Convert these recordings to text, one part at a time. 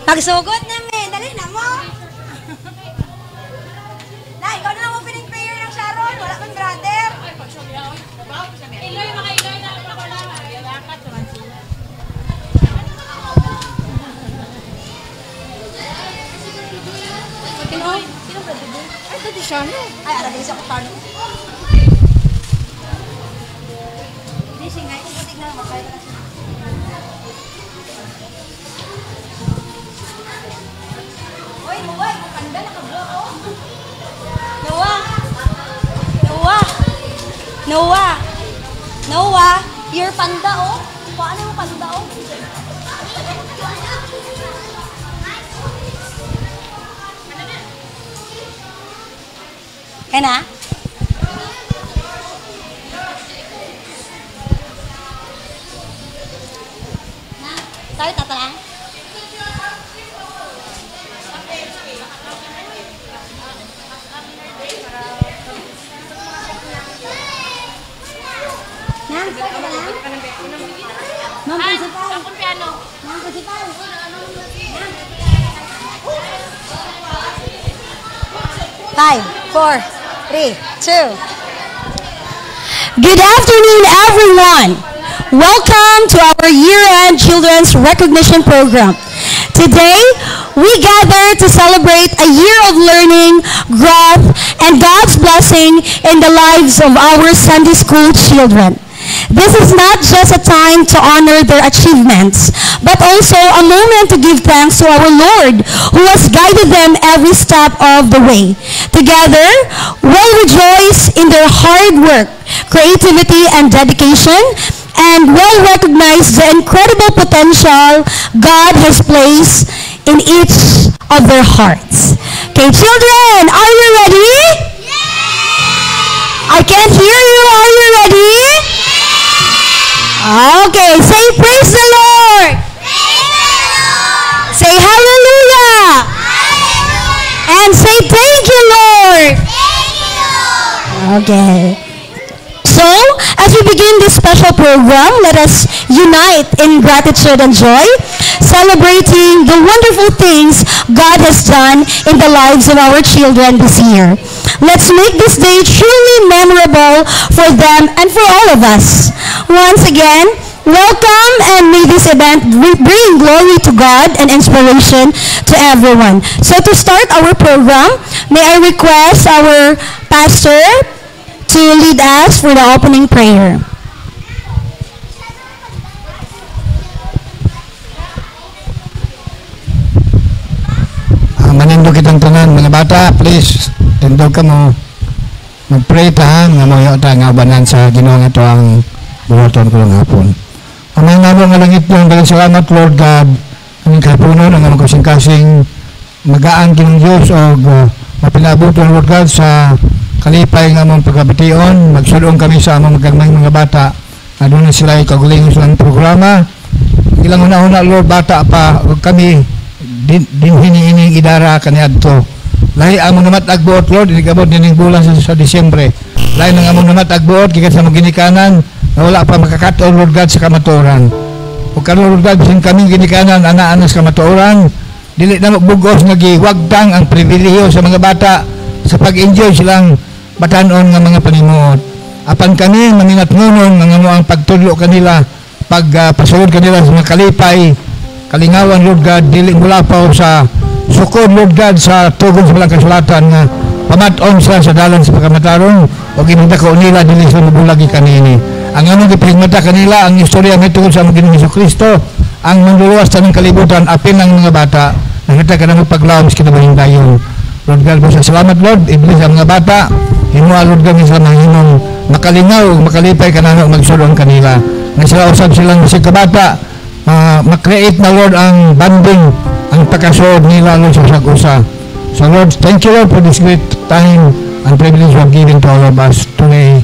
Magsugod na, me. Dali na mo. Na, ikaw na lang opening prayer ng Sharon. Wala kang brother. Iloy, mga iloy na. Lakat, sino ba dito? Ay, ito di siya, no? Ay, alagay siya ko tano. Hindi siya nga. Ito tignan mo. Kaya na siya. Uy, Noah, magpanda, nakablo. Noah, you're panda, oh. Paano mo panda, oh? Kaya na? Tayo, tatala. Nang, start ka na? Ma'am, principal. Akong piano. Ma'am, principal. 5, 4, 3, 2. Good afternoon, everyone. Welcome to our year-end Children's Recognition Program. Today, we gather to celebrate a year of learning, growth, and God's blessing in the lives of our Sunday school children. This is not just a time to honor their achievements, but also a moment to give thanks to our Lord who has guided them every step of the way. Together, we'll rejoice in their hard work, creativity, and dedication, and we'll recognize the incredible potential God has placed in each of their hearts. Okay, children, are you ready? Yeah! I can't hear you. Are you ready? Okay, say praise the Lord. Praise the Lord. Say hallelujah. Hallelujah. And say thank you, Lord. Thank you, Lord. Okay. So, as we begin this special program, let us unite in gratitude and joy, celebrating the wonderful things God has done in the lives of our children this year. Let's make this day truly memorable for them and for all of us. Once again, welcome, and may this event bring glory to God and inspiration to everyone. So to start our program, may I request our pastor to lead us for the opening prayer. Manindog kitang tanan, mga bata, please, tindog ka mo. Mag-pray ta, nga mo yung nga banan sa Ginoong ito ang buhaton ko ng hapon. Amay nalo nga langit yung dalang salamat, Lord God, ang kapunon, ang amang kasing-kasing magaan kinong Diyos o mapinabuton, Lord God, sa kalipay ng amang pagkabitiyon. Magsulong kami sa amang magagmay mga bata. Doon na sila kaguling silang programa. Ilang una-una, Lord, bata pa, huwag kami din hiniining idara kaniadto. Lahi among namat agbuot, Lord, inigabot nining bulan sa Disyembre. Lahi nang among namat agbuot gikan sa mga ginikanan na wala pa makakatol, Lord God, sa kamatuoran. Ug karon, Lord God, bisan kami ginikanan ana-ana sa kamatuoran, dili na magbugos nga giwagtang ang pribilehiyo sa mga bata sa pag-enjoy silang batanon nga mga panimuot. Apan kami maningat-ngunon nga mo ang pagtudlo kanila, pagpasulod kanila sa mga kalipay, kalingawan, Lord God, dili mula pa sa sukod, Lord God, sa tugon sa walang kasulatan nga pamaton sila sa dalan sa pagkamataron o ginagda ko nila dili sa mabulagi kanini. Ang among gipahigmata kanila ang istorya nga tungkol sa Ginoong Jesucristo, ang manluluwas sa ng kalibutan, apil ng mga bata, nakita ka na magpaglaom sa kinabahindayon. Lord God, salamat, Lord, iblis ang mga bata, himua, Lord God, sa mga hinong makalingaw, makalipay ka na magsulong kanila. Nang sila usab silang si kabata, makreate na, Lord, ang banding, ang pagkasod nila, Lord, sa usa. So, Lord, thank you, Lord, for this great time and privilege you have given to all of us today.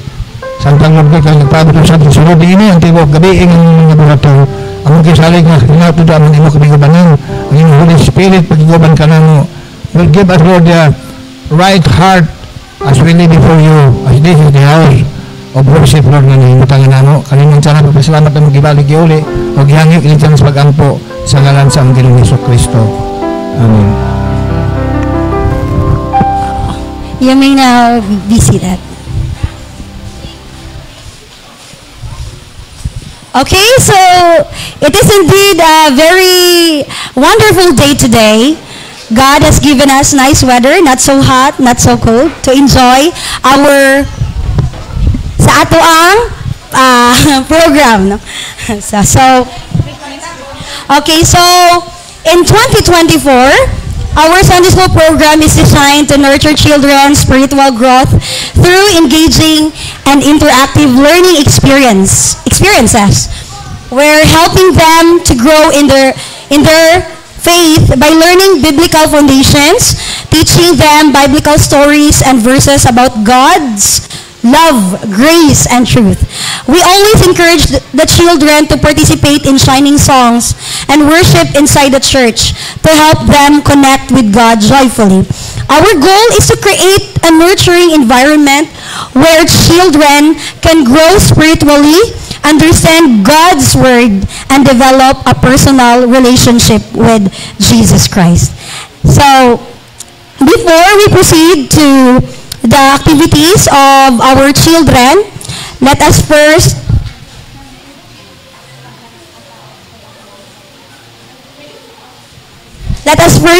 Santang Lord God, kang nagpabot sa sunod ini, ang tibok gabi, ang mga burato, ang mga kisalig na hinatudo ang imo kabigubanan, ang imo Holy Spirit, pagiguban ka na mo. Lord, give us, Lord, the right heart as we live before you, as this is the house of worship, Lord, nga nahimutangan na mo. Kaninang sana, pagpasalamat na mag-ibalik iuli, o gihangyok, inintan sa pag-ampo, sa ngalan sa ang Ginoong Jesucristo. Amen. You may now be seated. Okay, so it is indeed a very wonderful day today. God has given us nice weather, not so hot, not so cold, to enjoy our sa ato ang program. No? Okay, so in 2024, our Sunday School program is designed to nurture children's spiritual growth through engaging and interactive learning experiences. We're helping them to grow in their faith by learning biblical foundations, teaching them biblical stories and verses about God's love, grace, and truth. We always encourage the children to participate in shining songs and worship inside the church to help them connect with God joyfully. Our goal is to create a nurturing environment where children can grow spiritually, understand God's Word, and develop a personal relationship with Jesus Christ. So, before we proceed to the activities of our children, let us first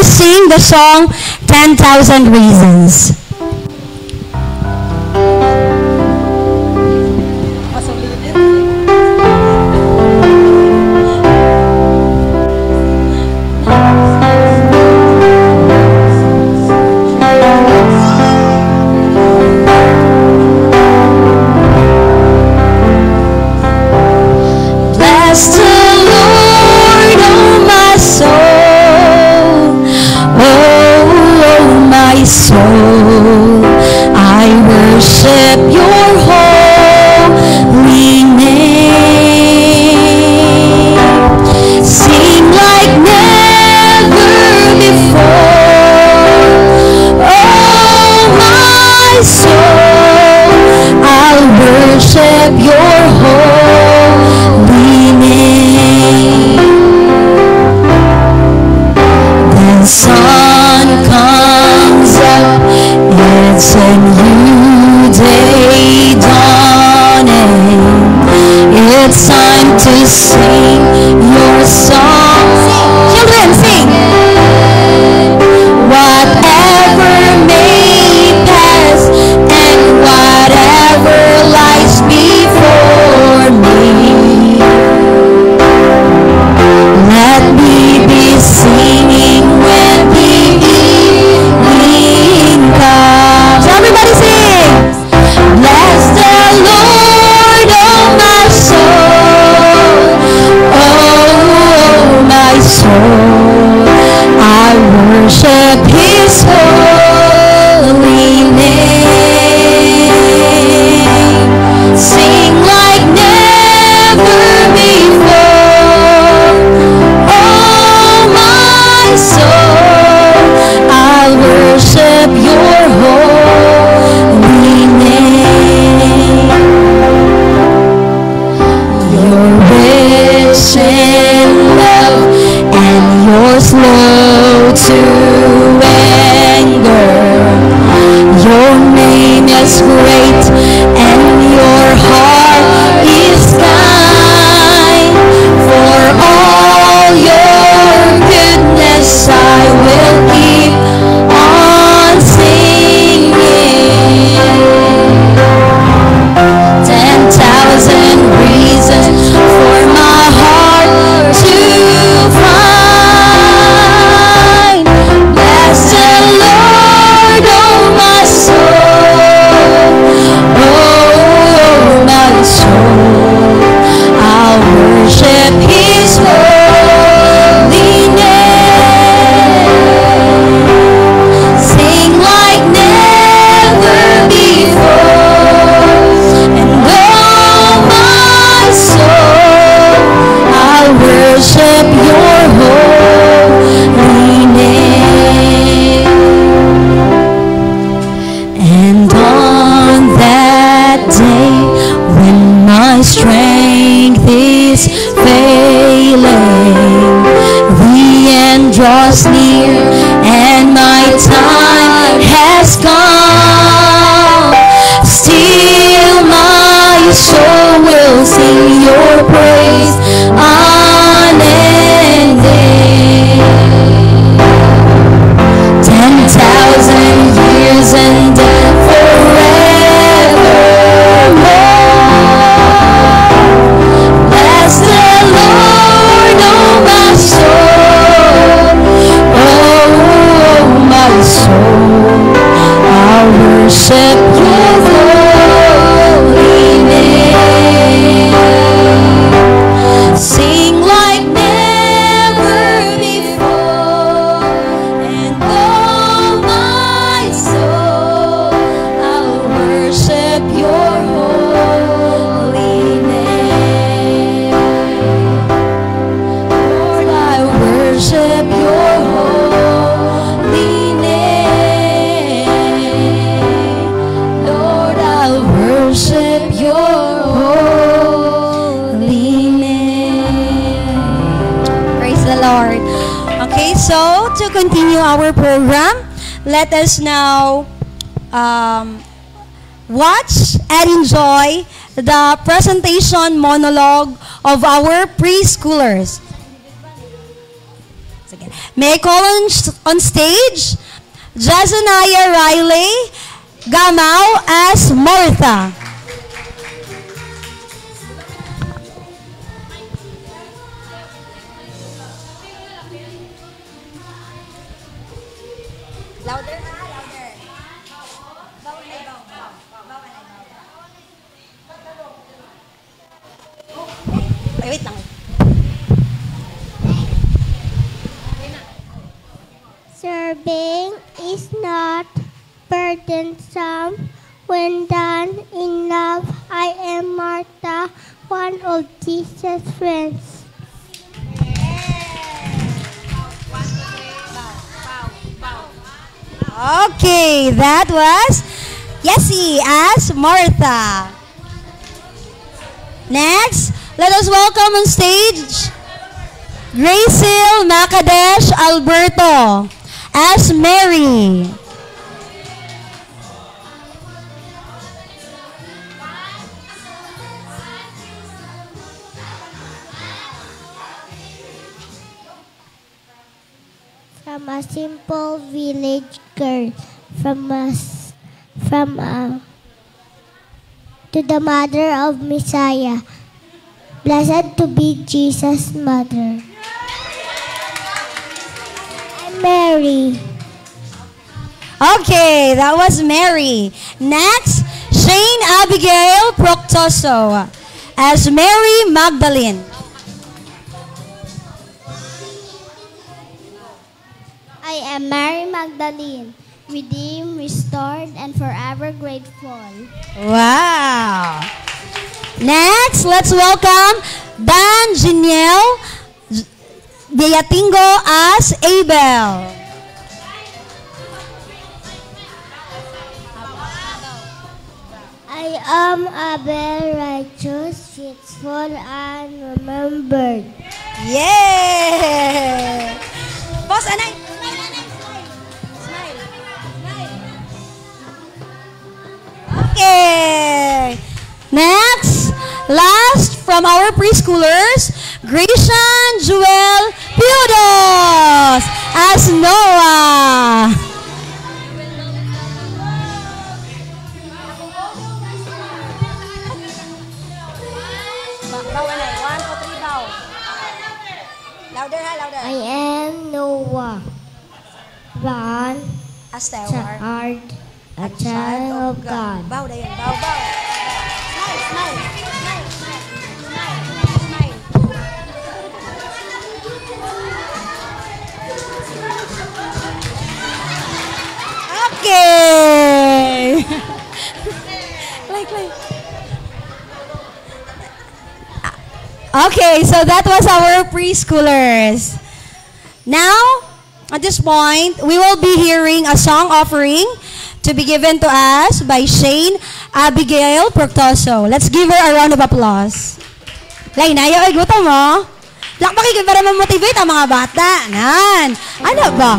sing the song 10,000 Reasons. Bless the Lord, oh my soul, oh my soul, I worship your holy name. Sing like never before, oh my soul, I'll worship your holy name. The sun comes up, it's a new day dawning. It's time to sing your song. Children, sing. Whatever may pass and whatever lies before me, let me be singing when the evening comes. Everybody sing. Bless the Lord, oh my soul, oh my soul, I worship His holy name. Sing like never before, oh my soul, I'll worship your holy name. You're rich in love and you're slow to anger. Your name is great and your heart is kind. For all your goodness I will keep on singing. 10,000 reasons for my heart to find. Bless the Lord, oh my soul, oh my soul, I'll worship His holy name. Sing like never before, and oh my soul, I'll worship your holy name. And on that day when my strength is failing, the end draws near has come. Still my soul will sing your praise unending. 10,000 years and then forevermore. Bless the Lord, oh my soul, oh my soul, I'll worship your holy name. Sing like never before, and oh my soul, I'll worship your holy name. Lord, I worship your holy name. Lord, I'll worship your holy name. Praise the Lord. Okay, so to continue our program, let us now watch and enjoy the presentation monologue of our preschoolers. Sige. May I call on stage Jazaniah Riley Gamao as Martha. Louder, louder. Wait lang. Serving is not burdensome when done in love. I am Martha, one of Jesus' friends. Okay, that was Yessie as Martha. Next, let us welcome on stage Gracil Macadesh Alberto as Mary. From a simple village girl, to the mother of Messiah, blessed to be Jesus' mother. I'm Mary. Okay, that was Mary. Next, Shane Abigail Proctoso as Mary Magdalene. I am Mary Magdalene, redeemed, restored, and forever grateful. Wow. Next, let's welcome Dan Giniel Diatingo as Abel. I am Abel, righteous, faithful, and remembered. Yeah! Boss, anay! Smile, anay! Smile! Smile! Smile! Okay! Next, last from our preschoolers, Gratian Joel Piodos as Noah. I am Noah, born Asteward, a child of God. Bow na yun, bow, bow. Smile, smile, smile, smile, smile, smile. Okay. like. Okay, so that was our preschoolers. Now, at this point, we will be hearing a song offering to be given to us by Shane Abigail Proctoso. Let's give her a round of applause. Lay na, ay gutom mo. Lakbaki para ma-motivate ang mga bata. Nan. Ano ba?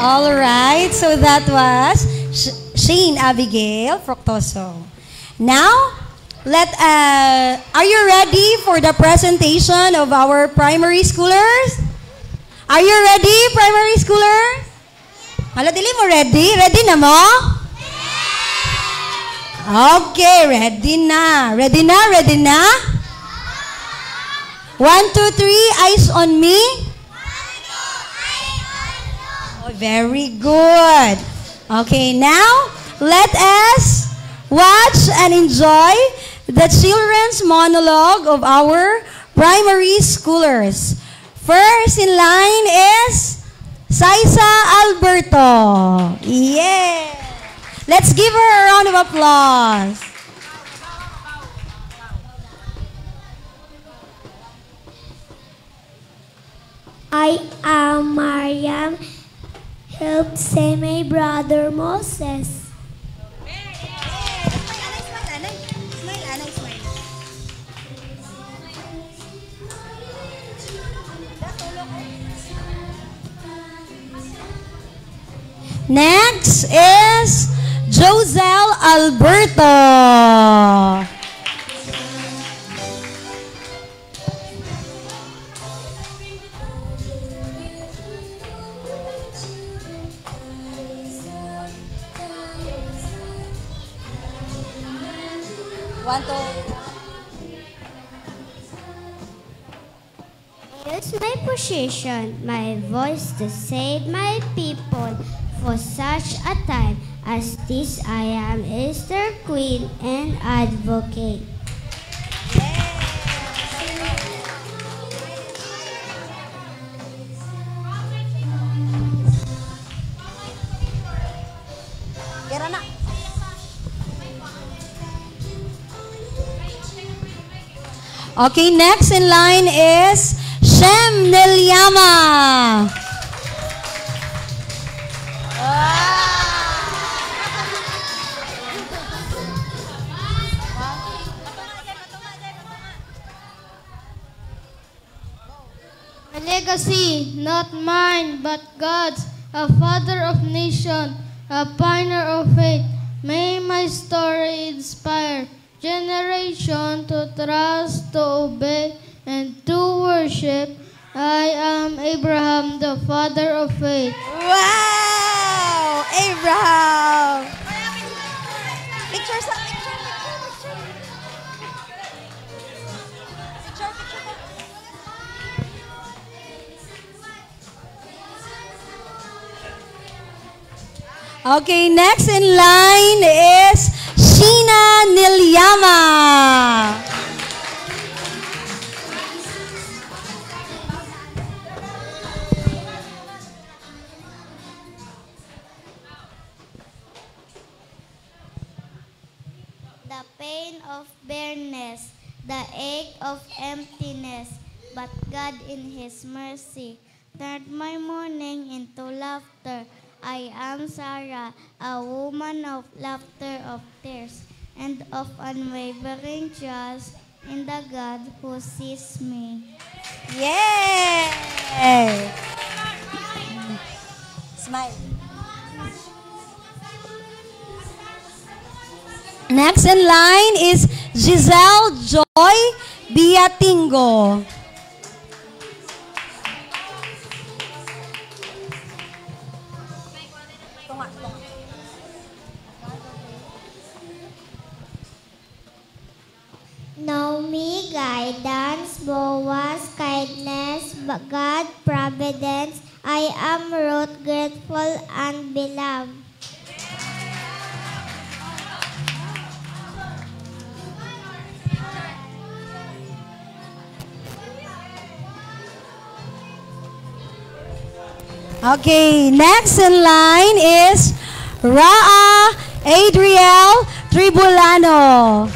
All right, so that was Shane Abigail Fructoso. Now, are you ready for the presentation of our primary schoolers? Are you ready, primary schoolers? Hala, dili mo ready? Ready na mo? Okay, ready na. Ready na? Ready na? 1, 2, 3, eyes on me. Oh, very good. Okay, now let us watch and enjoy the children's monologue of our primary schoolers. First in line is Saisa Alberto. Yeah. Let's give her a round of applause. I am Mariam. Help say my brother Moses. Next is Joselle Alberto. Use my position, my voice to save my people. For such a time as this, I am Esther Queen and Advocate. Okay, next in line is Shem Nelyama. A legacy, not mine, but God's, a father of nation, a pioneer of faith. May my story inspire generation to trust, to obey, and to worship. I am Abraham, the father of faith. Wow! Abraham! Picture. Okay, next in line is Sheena Nelyama. The pain of bareness, the ache of emptiness, but God in His mercy turned my mourning into laughter. I am Sarah, a woman of laughter, of tears, and of unwavering trust in the God who sees me. Yay! Smile. Next in line is Giselle Joy Biatingo. Know me, guidance, Boaz, kindness, God, providence. I am Ruth, grateful and beloved. Okay, next in line is Raa Adriel Tribunalo.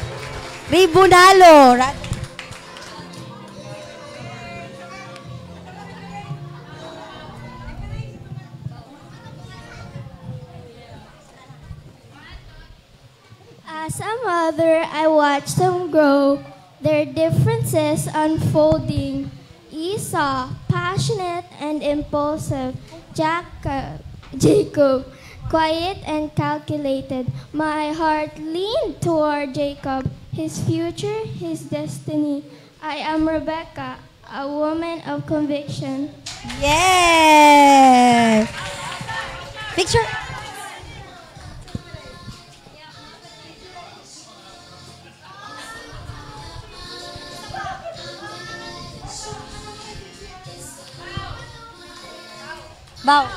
As a mother, I watched them grow, their differences unfolding. Esau, passionate and impulsive. Jacob, Jacob. Quiet and calculated, my heart leaned toward Jacob, his future, his destiny. I am Rebecca, a woman of conviction. Yeah! Picture. Bow.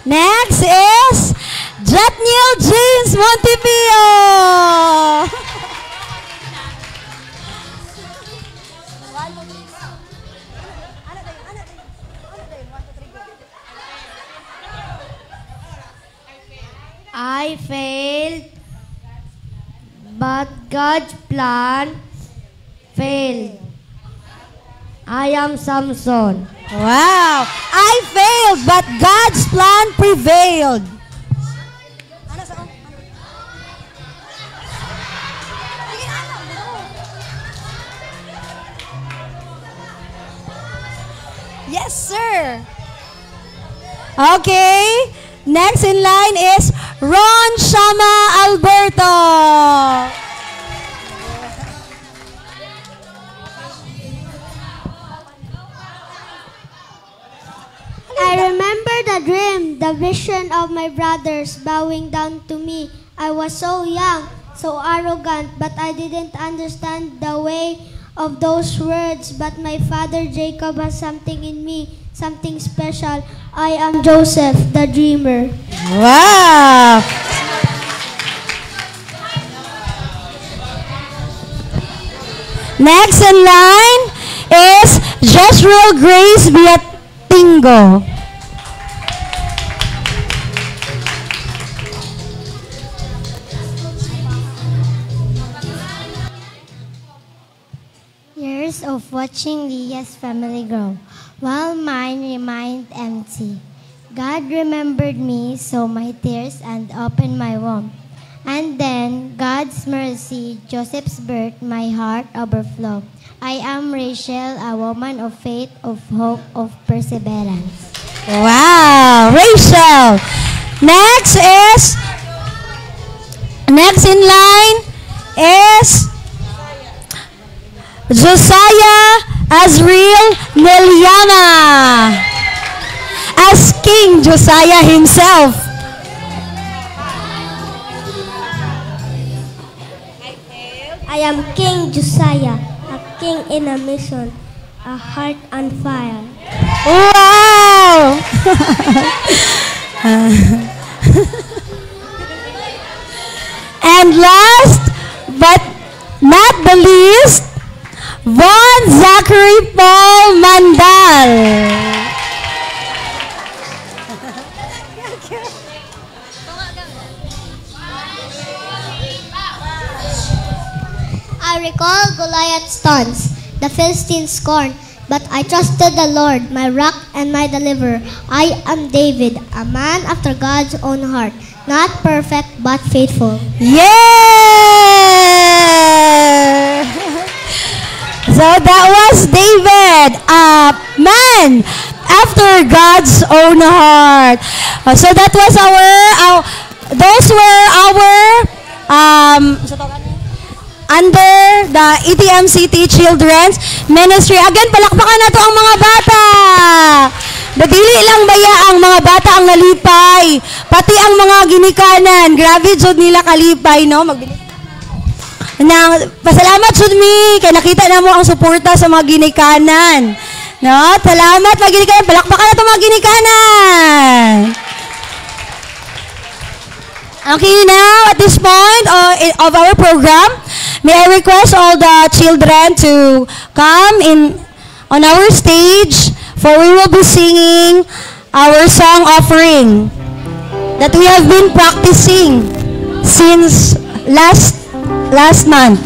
Next is Jatniel James Montipio. I failed, but God's plan failed. I am Samson. Wow! I failed, but God's plan prevailed. Yes, sir. Okay. Next in line is Ron Shama Alberto. I remember the dream, the vision of my brothers bowing down to me. I was so young, so arrogant, but I didn't understand the way of those words. But my father Jacob has something in me, something special. I am Joseph, the dreamer. Wow! Next in line is Jezreel Grace Beatingo. Years of watching Leah's family grow, while mine remained empty. God remembered me, saw my tears, and opened my womb. And then, God's mercy, Joseph's birth, my heart overflowed. I am Rachel, a woman of faith, of hope, of perseverance. Wow! Rachel! Next in line is Josiah Azriel Neliana, as King Josiah himself. I am King Josiah, a king in a mission, a heart on fire. Wow! And last but not the least, Von Zachary Paul Mandal. I recall Goliath's taunts, the Philistines' scorn, but I trusted the Lord, my rock and my deliverer. I am David, a man after God's own heart, not perfect but faithful. Yeah! So that was David, a man after God's own heart. So that was those were our under the ETM City Children's Ministry. Again, palakpakan na to ang mga bata. Nadili lang baya ang mga bata ang nalipay. Pati ang mga ginikanan. Grabe jud nila kalipay, no? Pasalamat jud mi kay nakita na mo ang suporta sa mga ginikanan. No? Salamat mga ginikanan. Palakpakan na to mga ginikanan. Okay, now at this point of our program, may I request all the children to come on our stage, for we will be singing our song offering that we have been practicing since last month.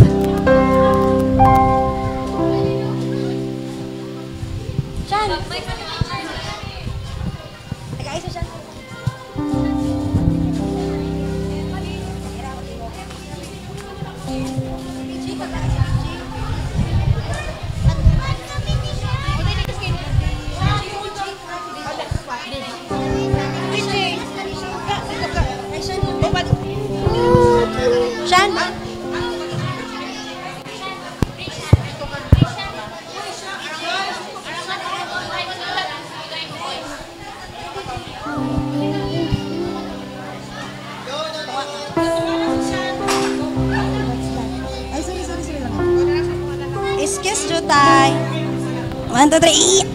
Ay, sorry lang. Excuse Jutay. 1, 2, 3, eat!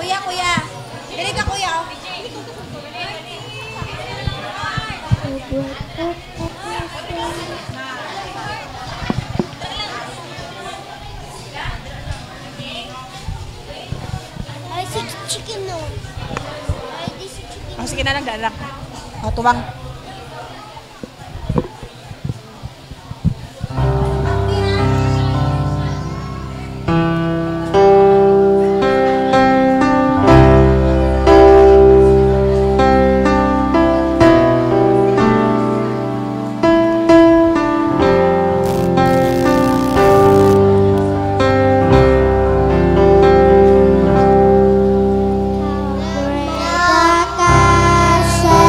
Kuya, kuya. Dili ka, kuya. Ay, si chicken no. Ay, di si chicken. Ang sige na lang, dalang. Tuwang. Nakasa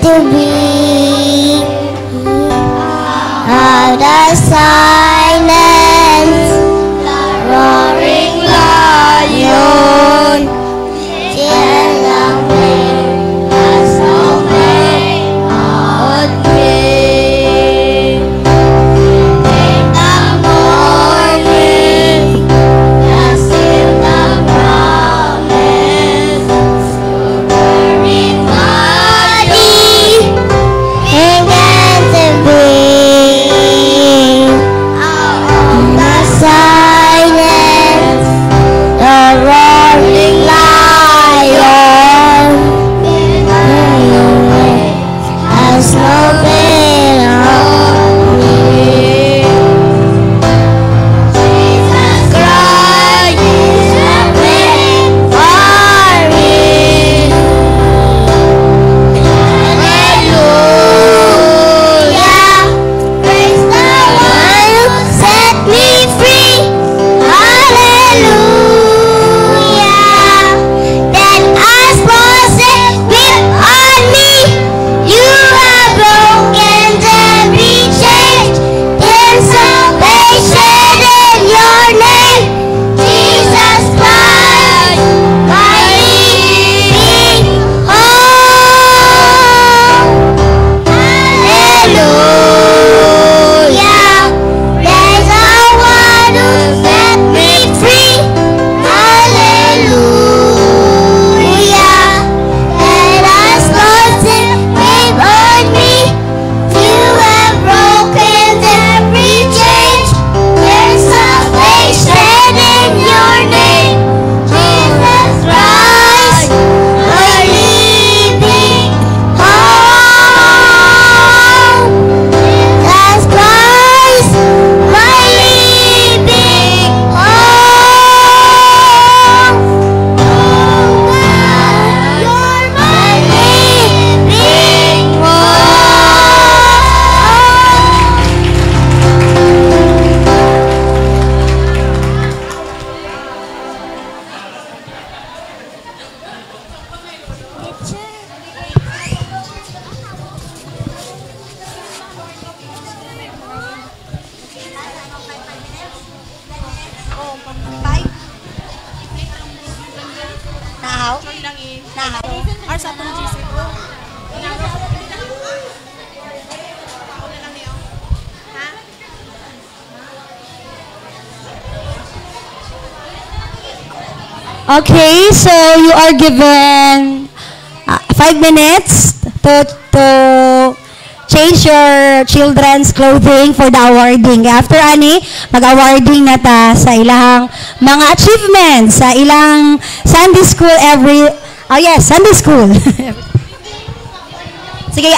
to be out of silence, the roaring lion, till the wind has away on me. In the morning, there's still the promise, everybody began to bring out of the silence, the roaring lion, has no been on me. Jesus Christ is waiting for me. Hallelujah, praise the one who set me free. Hallelujah, that has possessed grip on me. You have broken every chain. There's salvation in your name, Jesus Christ, my living hope. Hallelujah, there's a one who set me free. Hallelujah, that has gotten grip on me. You have broken every chain. There's salvation in your name, Jesus Christ, my living hope. Jesus Christ, my living hope. Oh God, you're my living hope. Okay, so you are given 5 minutes to change your children's clothing for the awarding. After ani, mag-awarding na ta sa ilang mga achievements sa ilang Sunday school Sunday school. Sige,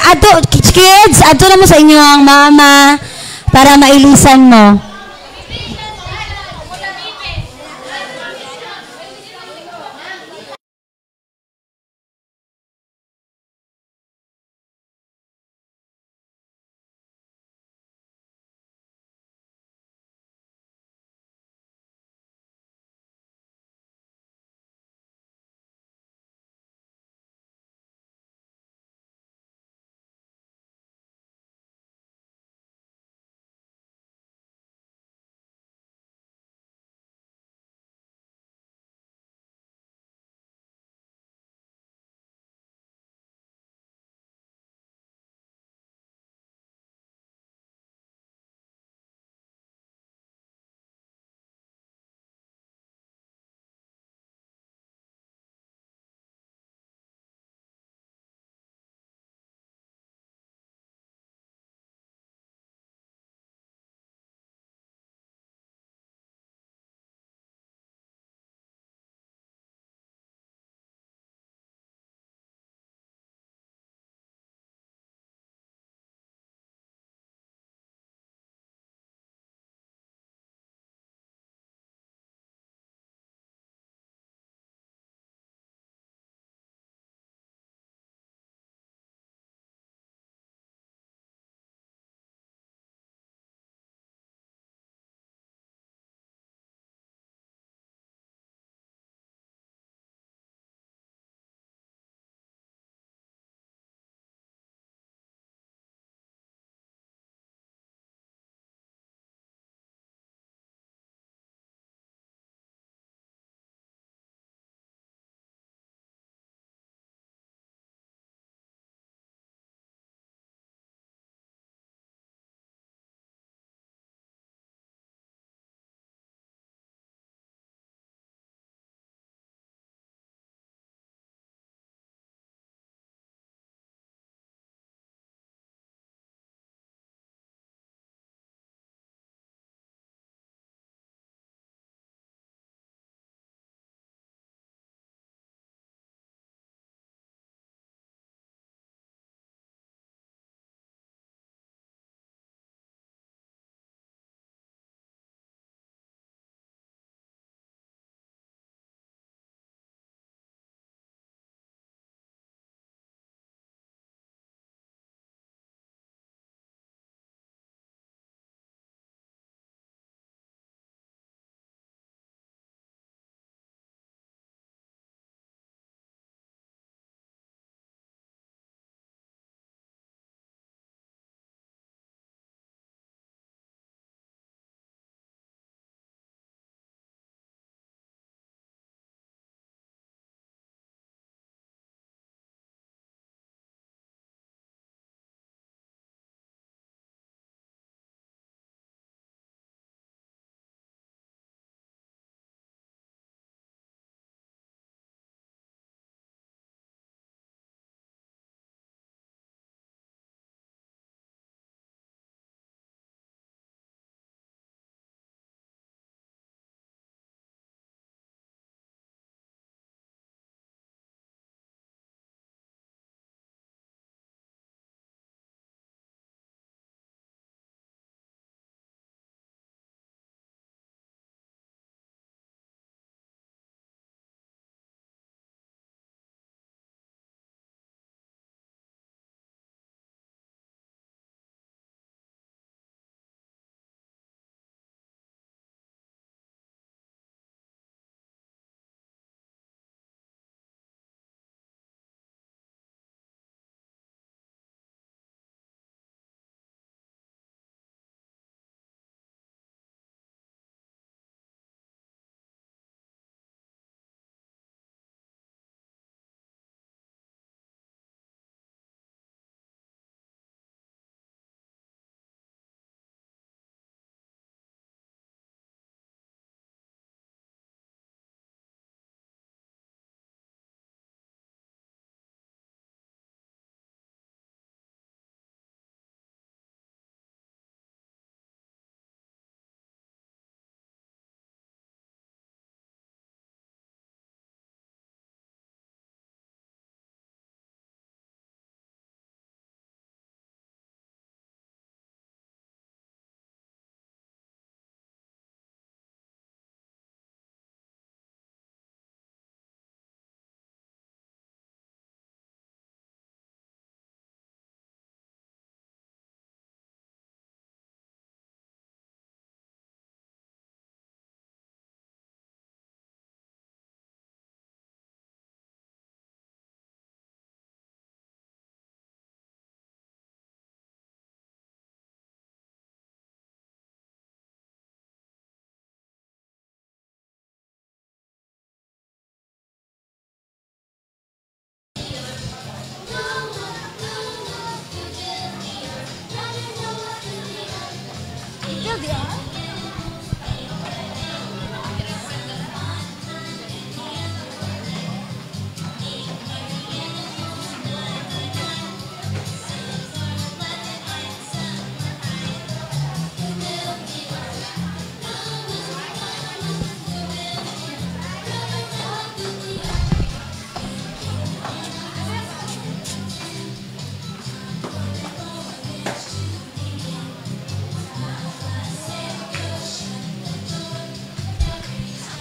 kids, adto na mo sa inyong mama para mailisan mo.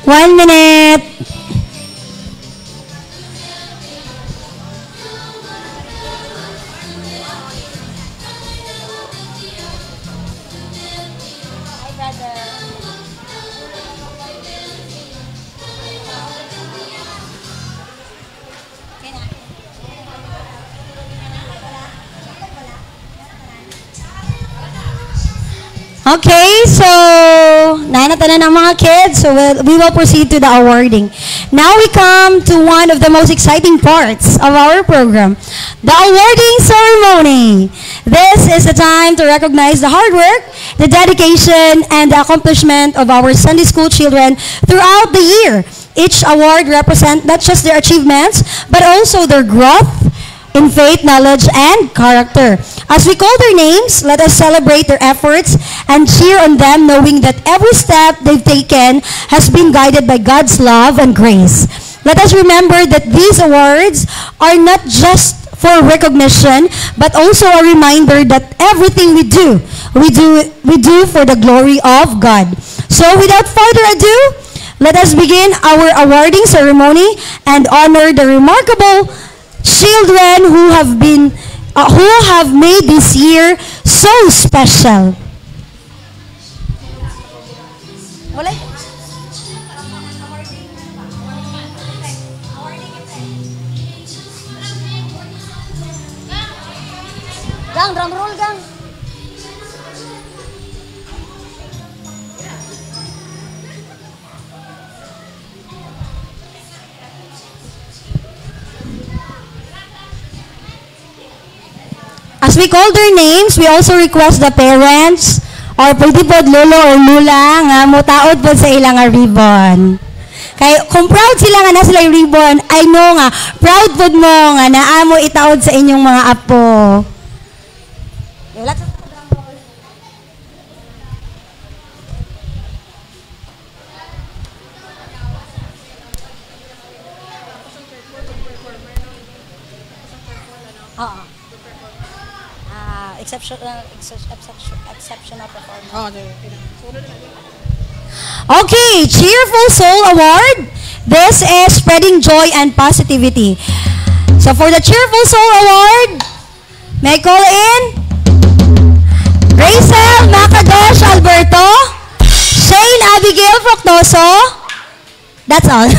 1 minute. Okay, so nanatanan ng mga kids, so we will proceed to the awarding. Now we come to one of the most exciting parts of our program, the awarding ceremony. This is the time to recognize the hard work, the dedication, and the accomplishment of our Sunday school children throughout the year. Each award represents not just their achievements, but also their growth in faith, knowledge, and character. As we call their names, let us celebrate their efforts and cheer on them, knowing that every step they've taken has been guided by God's love and grace. Let us remember that these awards are not just for recognition, but also a reminder that everything we do for the glory of God. So without further ado, let us begin our awarding ceremony and honor the remarkable children who have made this year so special. Gang, drum roll, gang. As we call their names, we also request the parents or pwede po lolo or lula nga mutaod po sa ilang ribbon. Kay kung proud sila nga na sila yung ribbon, I know nga proud po mo nga naamo itaod sa inyong mga apo. Exceptional performance. Okay, Cheerful Soul Award. This is spreading joy and positivity. So for the Cheerful Soul Award, may I call in Rachel Macadosh Alberto, Shane Abigail Proctoso. That's all.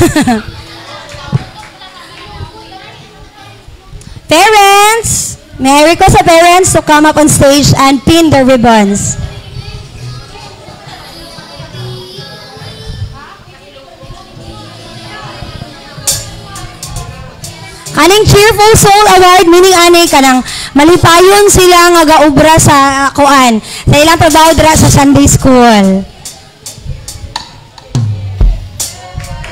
Parents, may I request the parents to come up on stage and pin the ribbons. Kaning Cheerful Soul Award, meaning anay kanang malipayon sila nga gaubra sa kuan. Sa ilang trabaho dira sa Sunday School.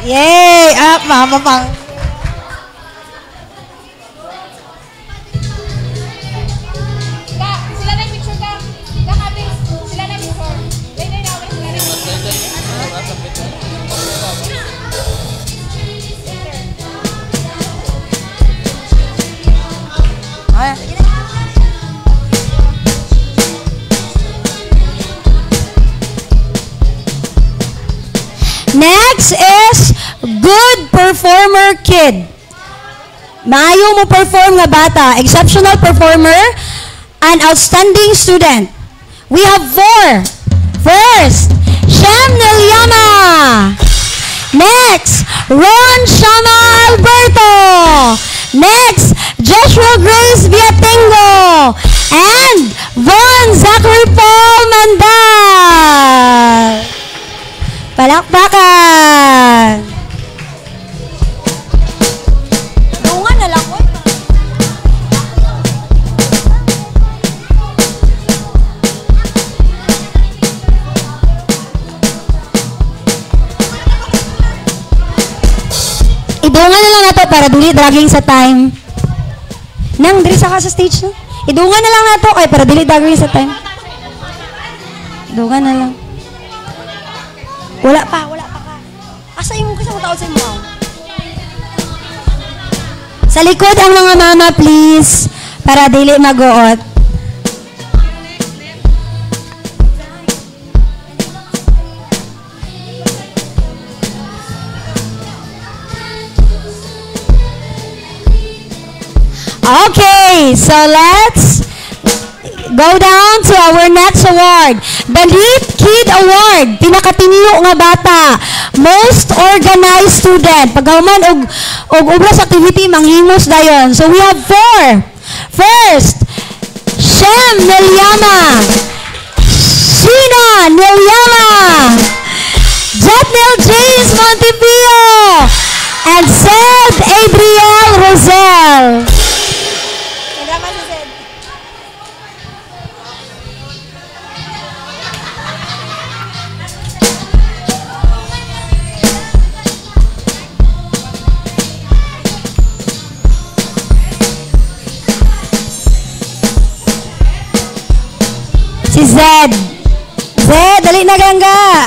Yay! Mama pang. Next is Good Performer Kid. Maayo mo perform nga bata, exceptional performer, and outstanding student. We have 4. First, Shem Nelyama. Next, Ron Shama Alberto. Next, Joshua Grace Viatengo. And Von Zachary Paul Mandal. Palakpakan! Dungan na lang ko. Idungan na lang nato para dili dragging sa time. Nang diri sa stage no? Idungan na lang nato kay para dili dragging sa time. Idungan na lang. Wala pa ka. Asa imo kasi mo taon sa imo? Sa likod ang mga mama, please, para dili maguot. Okay, so let's go down to our next award. The Lead Kid Award. Pinakatinyo nga bata. Most organized student. Pagkahuman og obras activity, manghimos dayon. So we have 4. First, Shem Nelyama. Sheena Nelyama. Jetnil James Montipio. And Sed Adriel Rosel. Si Zed. Zed, dali na gangga.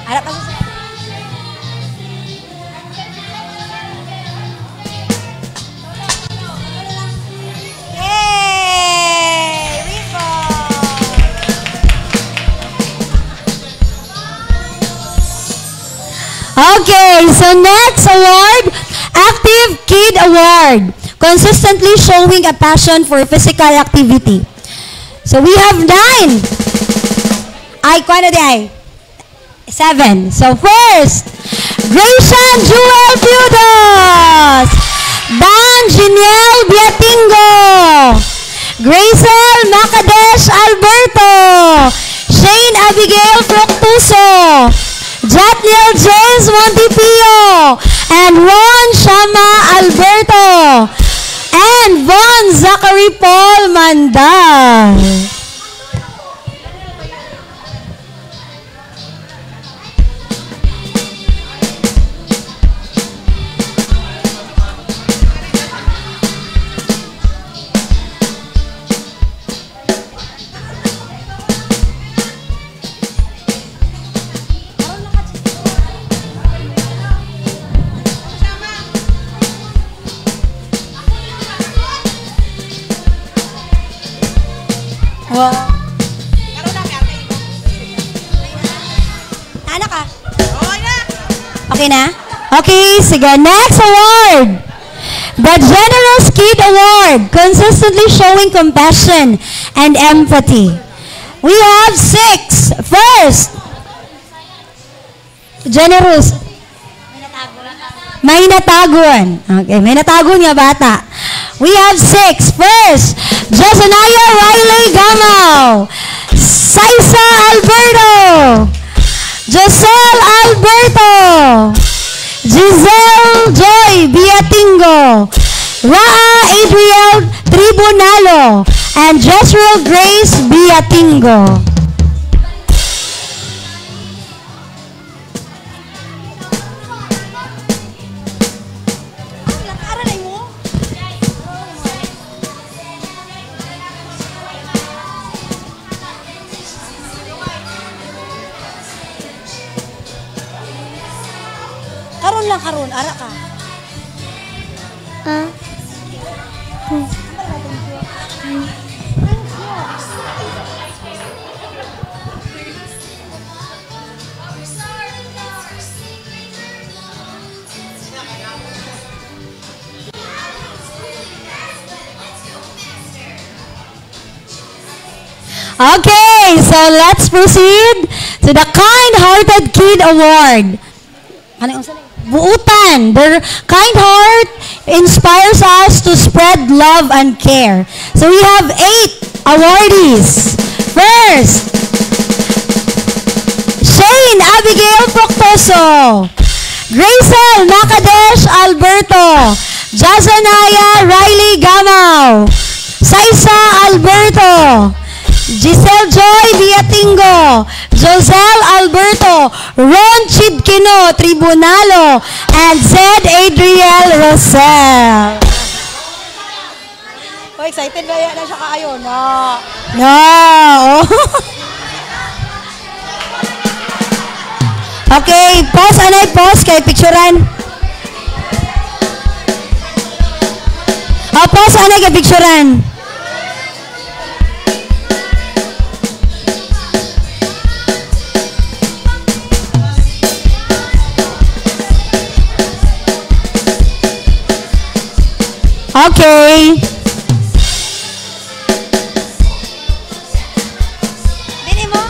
Harap ka sa Zed. Yay! Okay, so next award, Active Kid Award. Consistently showing a passion for physical activity. So we have 9. Ay, kuha na di ay. 7. So first, Gracian Jewel Piudos. Dan Jiniel Biatingo. Grazel Macadesh Alberto. Shane Abigail Fructuso. Jatniel James Montipio. And Ron Shama Alberto. And Von Zachary Paul Mandal. Ano ka? Okay na? Okay, sige. Next award. The Generous Kid Award. Consistently showing compassion and empathy. We have 6. First, Generous. May natagon. Okay, may natagon nga bata. We have 6. First, Josaniah Riley Gamaw. Saisa Alberto. Josel Alberto. Giselle Joy Biatingo. Raa Adriel Tribunalo. And Jezreel Grace Biatingo. Karon, ara ka. Okay, so let's proceed to the Kind-Hearted Kid Award. Ano yung Buutan. Their kind heart inspires us to spread love and care. So we have 8 awardees. First, Shane Abigail Proctoso. Grazel Macadesh Alberto. Jazanaya Riley Gamaw. Saisa Alberto. Giselle Joy Biatingo, Josel Alberto, Ron Chidkino Tribunalo, and Zed Adriel Rosel. Oh, excited ba yan na siya kaayo? No. No. Okay, pause, anay, pause kay picturean. Pause, anay, kay picturean. Okay. Bini mo?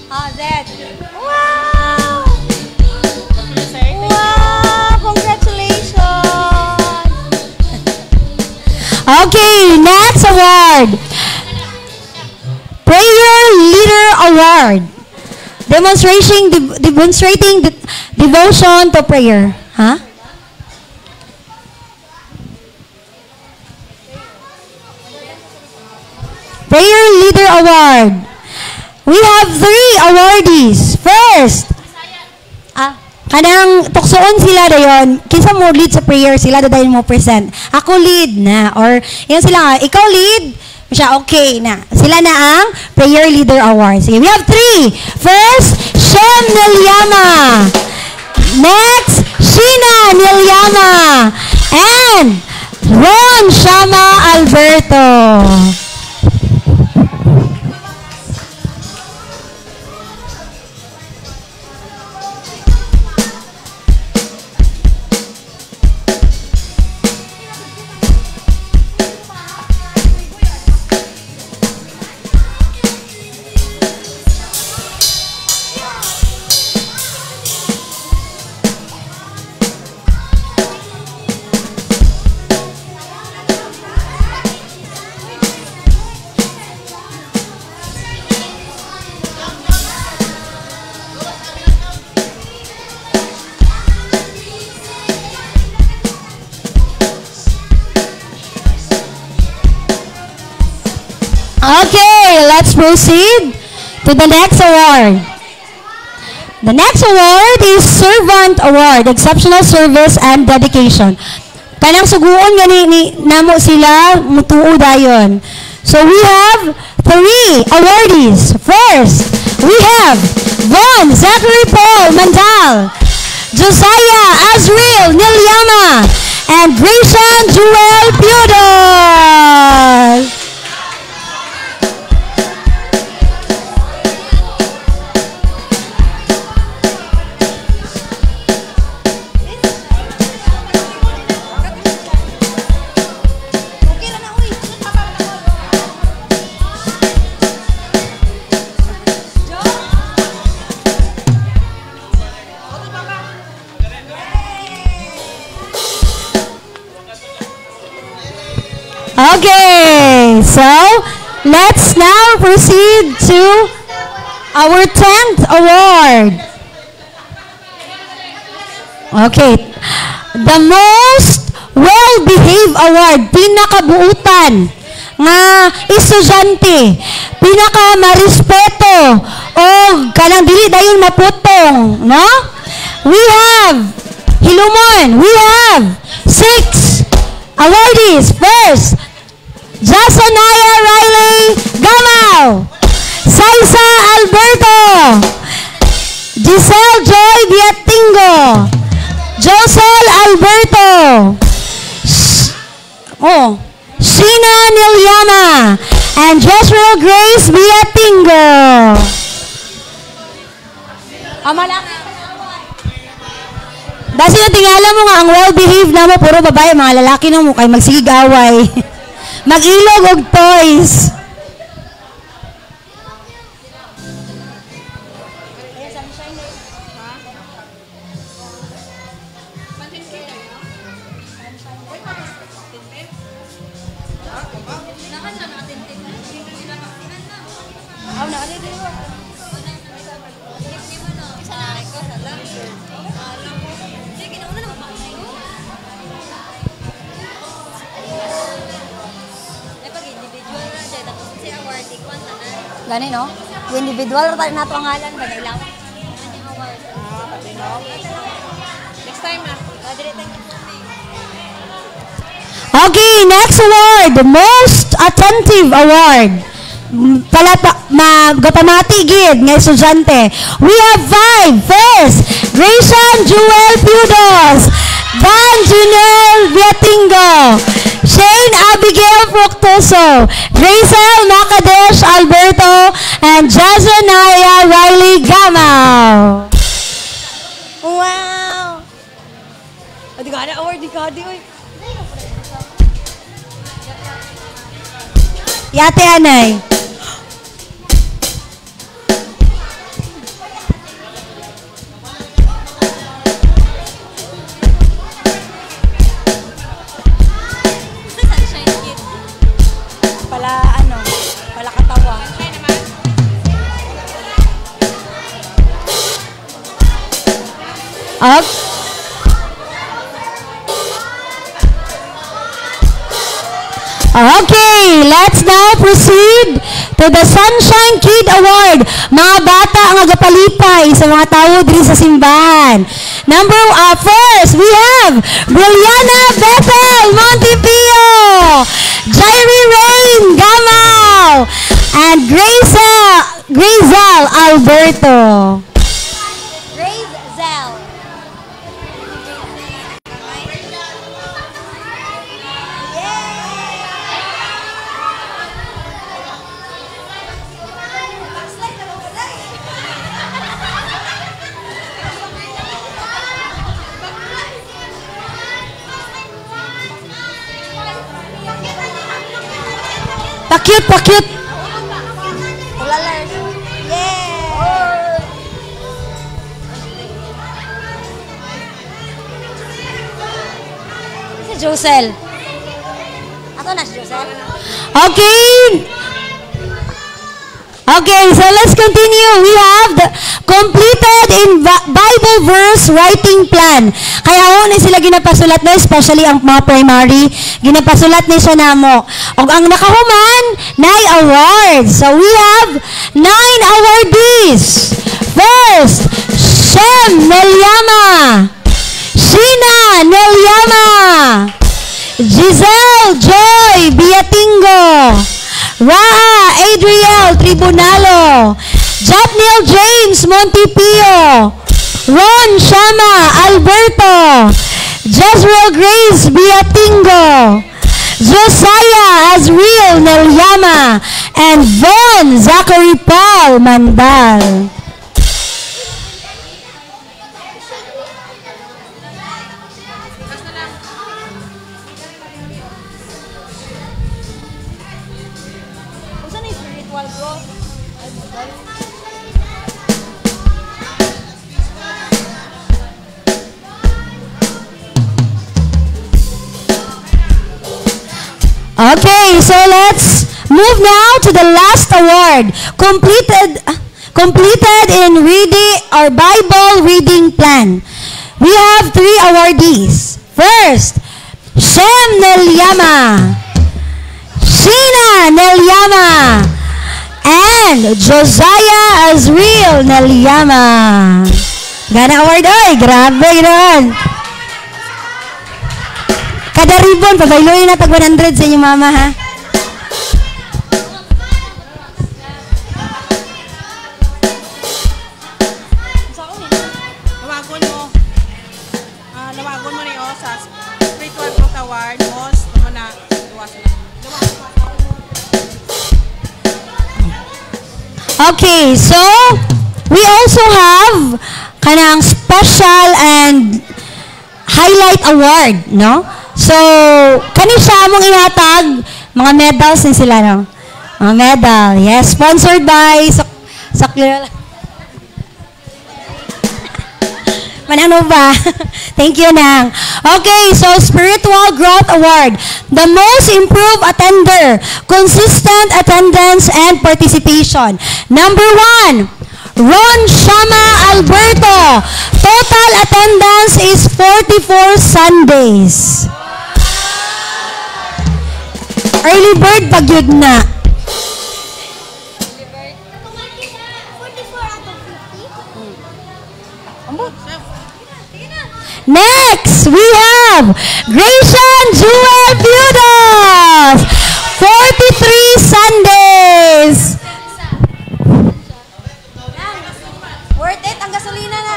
Ah, Zed. Wow! Wow! Congratulations! Okay, next award. Prayer Leader Award. Demonstrating devotion to prayer. Huh? Prayer Leader Award. We have 3 awardees. First, kanang tuksoon sila dayon, kinsa mo lead sa prayer, sila dayon mo present. Ako lead na, or yun sila, ikaw lead, siya okay na. Sila na ang Prayer Leader Award. Sige, we have 3. First, Shem Nilyama. Next, Sheena Nilyama. And Ron Shama Alberto. Okay, let's proceed to the next award. The next award is Servant Award, Exceptional Service and Dedication. Kanang suguon gani ni namo sila mutuo dayon. So we have 3 awardees. First, we have Von Zachary Paul Mandal, Josiah Azriel Nilyama, and Grayson Joel Piodos. Okay, so let's now proceed to our 10th award. Okay, the most well-behaved award, pinakabuutan nga estudyante, pinaka-marespeto o kanang dili dayon maputong, no? We have Hilumon, we have 6 awardees. First, Jasonaya Riley Gamaw, Saisa Alberto, Giselle Joy Viatingo, Josel Alberto, Sheena Nilyama, and Jezreel Grace Viatingo. Dasi na tingala mo nga ang well-behaved na mo, puro babae, mga lalaki na mo, kay magsigig-away. Mag-ilog og toys. Gani no? Individual ra nato ang ngalan ba ilaw? Next time na. Okay, next award, the most attentive award. Gapamati gid nga estudyante. We have 5. First, Grayson Joel Piodos, Van Junel Viatingo, Shane Abigail Fructuoso, Grazel Macadesh Alberto, and Jazaniah Riley Gamao. Wow! Di ka na, award, di ka, di, oy. Yate Anay. Pala katawa. Okay, let's now proceed to the Sunshine Kid Award. Mga bata ang agapalipay sa mga tao diri sa simbahan. First, we have Brilliana Bethel Montipio, Jairi Rain Gamao, and Grazel Alberto. Grazel. Pakit. Si Josel. Ato na si Josel. Okay, so let's continue. We have the completed in Bible verse writing plan. Kaya na sila ginapasulat na, especially ang mga primary, ginapasulat ni siya namo. Og ang nakahuman, 9 awards. So we have 9 awardees. First, Shem Nelyama, Sheena Nelyama, Giselle Joy Biatingo, Raa Adriel Tribunalo, Jatniel James Montipio, Ron Shama Alberto, Jezreel Grace Biatingo, Josiah Azriel Nelyama, and Von Zachary Paul Mandal. Okay, so let's move now to the last award. Completed in reading or Bible reading plan. We have 3 awardees. First, Shem Nelyama, Sheena Nelyama, and Josiah Azriel Nelyama. Gana award, oy, grabe ron. Kada ribbon, pabailoy na tag 100 sa inyong mama, ha? Nawagon mo niyo sa Spiritual Growth Award, most na luwas na. Okay, so we also have kanang special and highlight award, no? So, kani siya mong ihatag, mga medals din sila, no? Mga medal, yes, sponsored by Saklir. Manano ba? Thank you, Nang. Okay, so Spiritual Growth Award. The most improved attender, consistent attendance and participation. Number 1, Ron Shama Alberto. Total attendance is 44 Sundays. Early bird pagyud na. Next, we have Gratian Jewel Budos. 43 Sundays. Worth it ang gasolina na.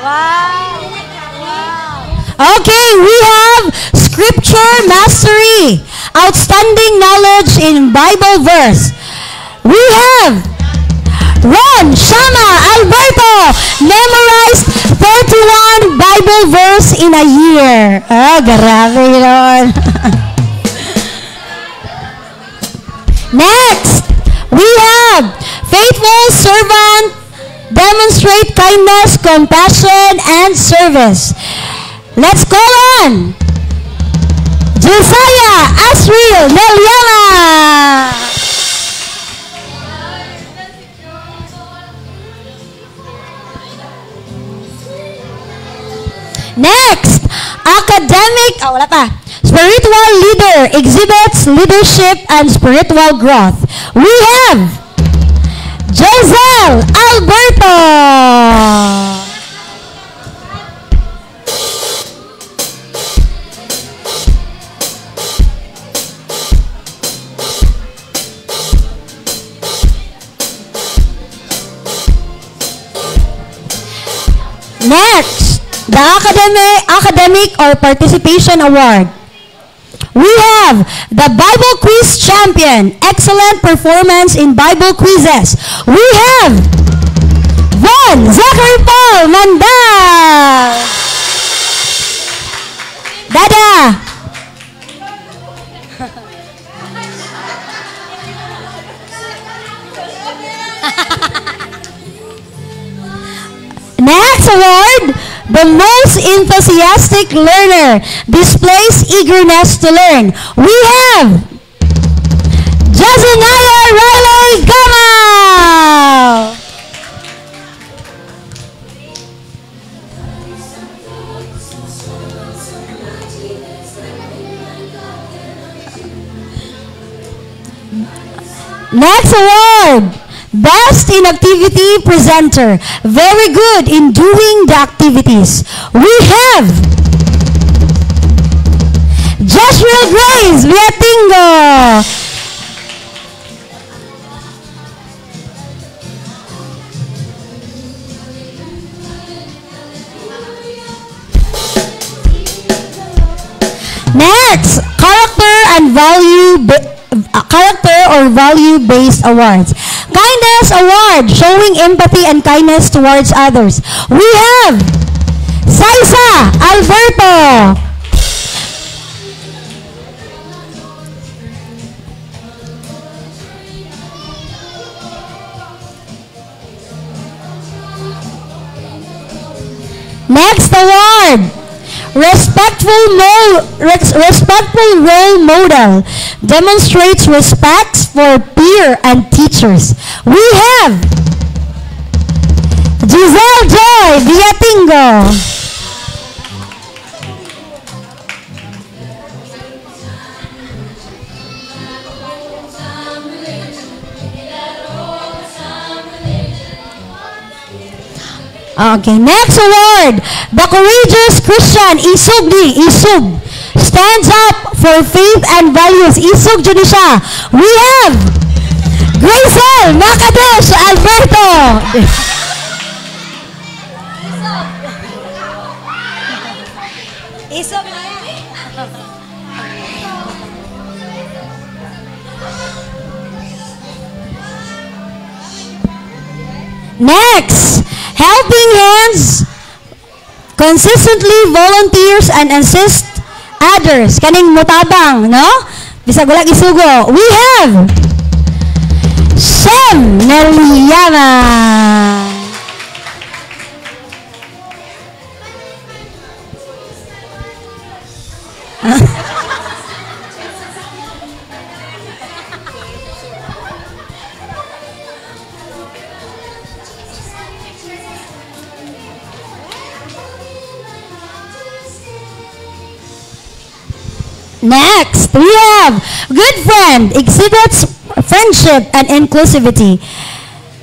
Wow. Okay, we have scripture mastery. Outstanding knowledge in Bible verse. We have Ron Shama Alberto memorized 31 Bible verse in a year. Oh, grabe Ron. Next, we have faithful servant, demonstrate kindness, compassion, and service. Let's call on Josiah Asriel Nelyama. Next, academic, wala pa. Spiritual leader exhibits leadership and spiritual growth. We have Josel Alberto. Next, the academic or participation award. We have the Bible quiz champion, excellent performance in Bible quizzes. We have Von Zachary Paul Mandal. Dada. Next award, the most enthusiastic learner displays eagerness to learn. We have Jazaniah Riley Gamal. Next award, Best in Activity Presenter. Very good in doing the activities. We have Joshua Grace Viatingo. Next, character or value-based awards. Kindness Award, showing empathy and kindness towards others. We have Saisa Alberto. Next award, respectful role model, demonstrates respect for peer and teachers. We have Giselle Joy Viatingo. Okay, next award, the courageous Christian Isug stands up for faith and values. Isug Junisha. We have Gracel Macadesh Alberto. Isug. Next, Helping Hands consistently volunteers and assist others. Kaning mutabang, no? Bisag wala isugo. We have Shem Nelyama. Next, we have Good Friend, exhibits friendship and inclusivity.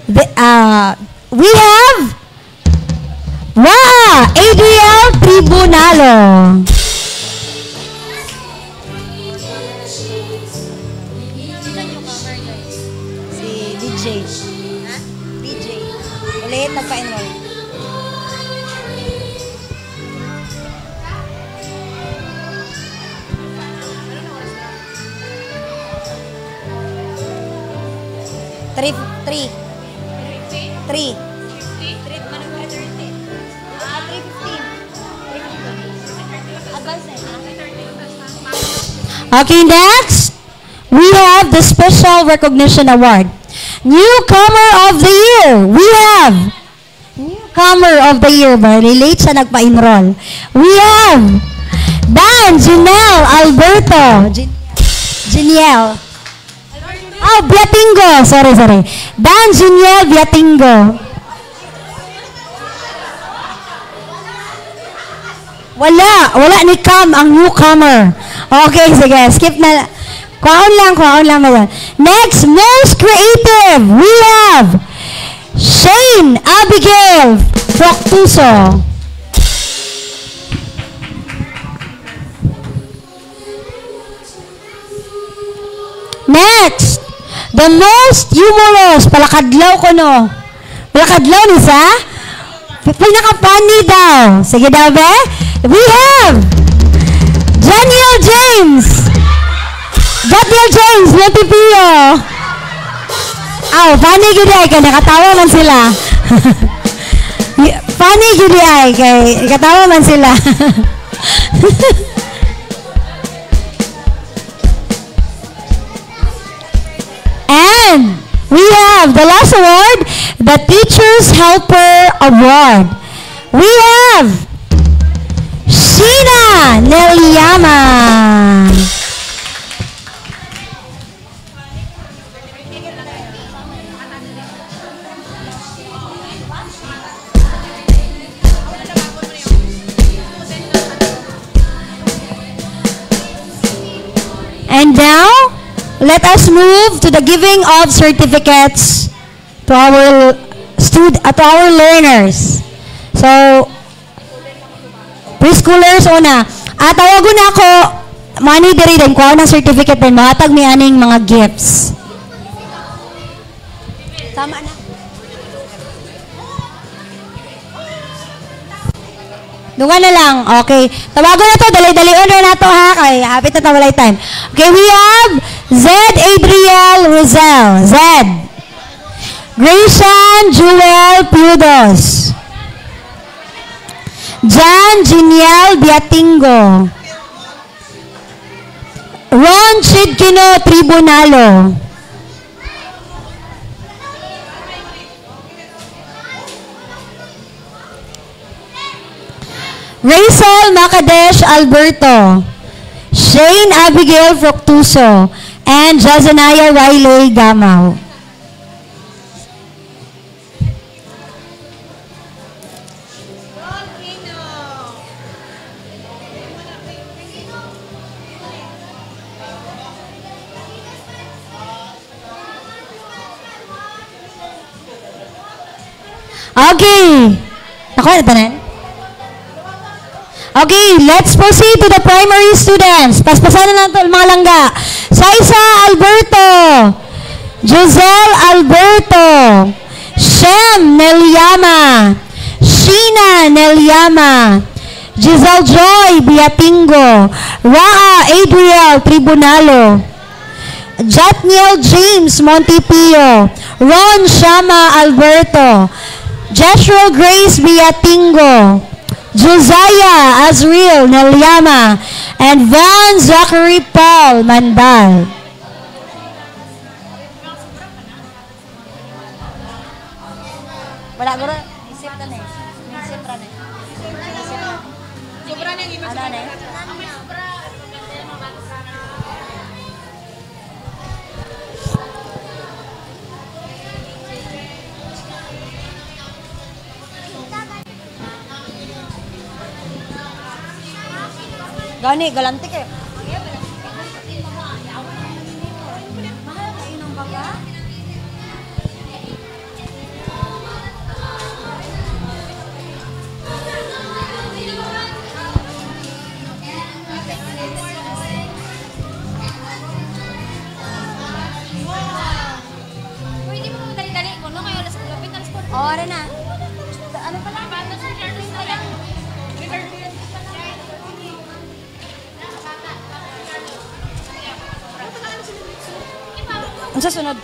We have Adriel Tribunalo. Si DJ. DJ. Ulit, nagpa-enroll. 3. 3. Okay, next, we have the Special Recognition Award. Newcomer of the Year. We have Newcomer of the Year. Very late siya nagpa-enroll. We have Dan Janelle Alberto. Janiel. Oh, Biatingo. Sorry. Dan Janiel Biatingo. Wala ni Cam ang newcomer. Okay, sige, skip na. Kwaon lang ba yan? Next, most creative, we have Shane Abigail Proctuso. Next, the most humorous, palakadlaw ko no. Palakadlaw ni sa? Pinaka-funny daw. Sige daw, be? We have Janiel James. Janiel James, Lotipio. Funny gud ay kay nakatawa man sila. Funny gud ay kay nakatawa man sila. And we have the last award, the Teacher's Helper Award. We have Sheena Nelyama. And now, let us move to the giving of certificates to our learners. So, preschoolers una. At tawagon na ako, money diri din ko ng certificate din mahatag mi aning mga gifts. Tama na. Dunga na lang. Okay. Tawagon na to. Dali-dali order na to ha. Kay hapit na tawalay time. Okay, we have Zed Adriel Rizal. Zed. Gracian Jewel Piudos. Jan Giniel Biatingo. Ron Chidkino Tribunalo. Rachel Macadesh Alberto, Shane Abigail Proctuso, and Jazanaya Riley Gamaw. Okay. Nakuha na tanan? Okay, let's proceed to the primary students. Paspasan na lang ito, mga langga. Saisa Alberto, Giselle Alberto, Shem Nelyama, Sheena Nelyama, Giselle Joy Biatingo, Raa Adriel Tribunalo, Jatniel James Montipio, Ron Shama Alberto, Jeshua Grace Biatingo, Josiah Azriel Nelyama, and Van Zachary Paul Mandal. Wala guro, isip na eh. Isip ra na. Sobra na yung imag. Ano na? Gani, galantik eh. Pwede mo dali-dali ko, no? Kayo alas ko, lapit alas ko. Oo, rin na. Ano pa lang? Paano sa Charles na lang? Ang sasunod.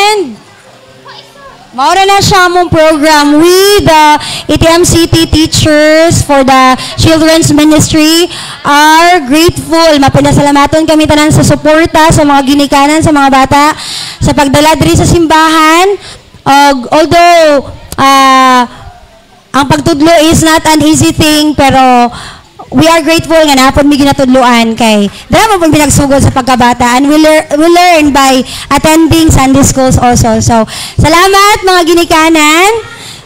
And maura na siya mong program. We, the ATM City teachers for the children's ministry, are grateful. Mapinasalamaton kami tanan sa suporta sa mga ginikanan sa mga bata sa pagdala diri sa simbahan. Although ang pagtudlo is not an easy thing, pero we are grateful nga napon mi ginatudloan kay dala mo pang pinagsugod sa pagkabata, and we learn by attending Sunday schools also. So salamat mga ginikanan,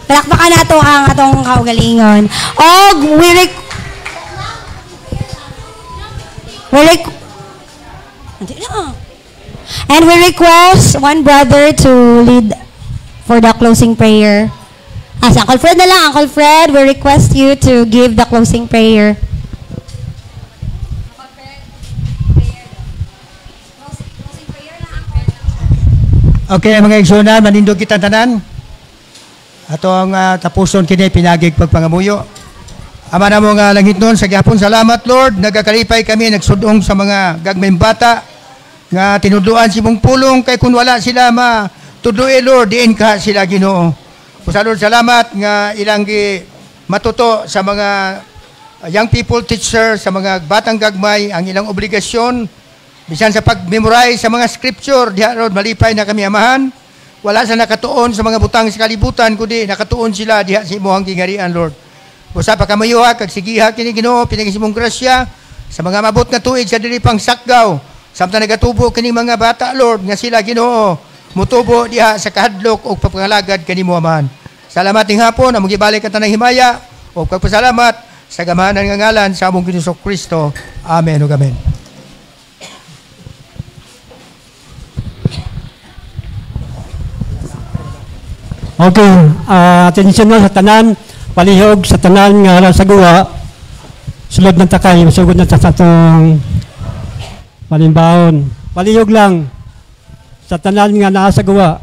palakpakan nato ang atong kaugalingon. Og we request one brother to lead for the closing prayer. Si Uncle Fred na lang. Uncle Fred, we request you to give the closing prayer. Okay, mga igsoon, manindog kita tanan. Atong tapuson kini pinagig pagpangamuyo. Ama na mo nga langit nun, sa gihapon salamat Lord, nagakalipay kami, nagsudong sa mga gagmayng bata, nga tinudluan si mong pulong, kay kung wala sila matudluin Lord, diin ka sila Ginoo. Pusa Lord, salamat nga ilang matuto sa mga young people teacher, sa mga batang gagmay, ang ilang obligasyon, bisan sa pag-memorize sa mga scripture, diha Lord, malipay na kami amahan. Wala sa nakatuon sa mga butang sa kalibutan, kundi nakatuon sila diha sa imuhang gingarian Lord. Busa pa kamayuha, kag sigiha kini Ginoo, pinagisimong grasya sa mga mabot nga tuig sa dili pang sakgaw, samtang nagatubo kini mga bata Lord, nga sila Ginoo, mutubo diha sa kahadlok o pagpangalagad kanimo amahan. Salamat ning hapon, among gibalik ang tanang himaya, o pagpasalamat sa gamahanan nga ngalan sa among Ginoong Kristo. Amen ug amen. Okay, atensyon na sa tanan, palihog sa tanan nga sa guwa, sulod ng takay, masugod na sa atong palimbahon. Palihog lang sa tanan nga naa sa guwa,